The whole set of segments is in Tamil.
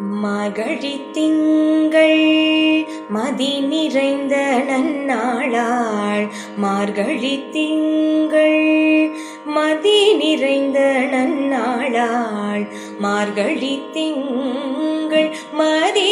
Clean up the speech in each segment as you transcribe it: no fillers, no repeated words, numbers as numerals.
மார்கழி திங்கள் மதி நிறைந்த நன்னாளாள். மார்கழி திங்கள் மதி நிறைந்த நன்னாளாள். மார்கழி திங்கள் மதி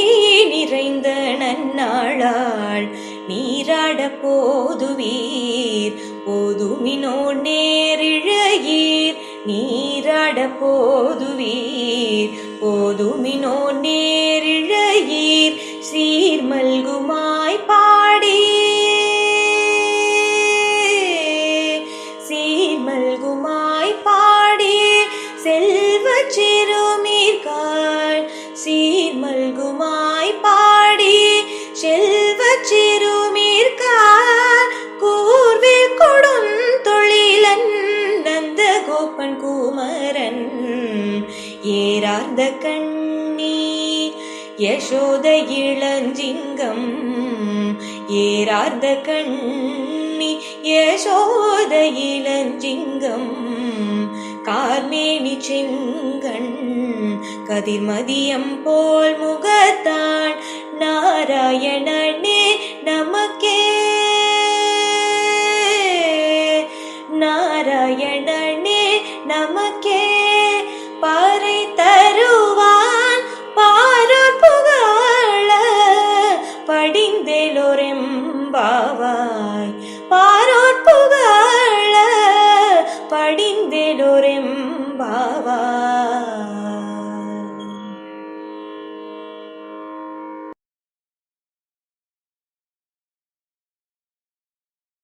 நிறைந்த நன்னாளாள். நீராட போதுவீர் போதுமினோ நேரிழையீர். நீராட போதுவீர் போதுமினோ நேரிழையீர். சீர்மல்குமாய் பாடி சீர்மல்குமாய் பாடி செல்வ சிறுமீர்காள். சீர்மல்குமாய் பாடி செல்வ சிறுமீர்காள். கூர்வில் கொடுந்தொழிலன் நந்த கோபன் குமரன். ஏரார்ந்த கண்ணி யசோத இளஞ்சிங்கம். ஏரார்ந்த கண்ணி யசோத இளஞ்சிங்கம். கார்மேனி செங்கண் கதிர்மதியம் போல் முகத்தான். நாராயணனே நமக்கே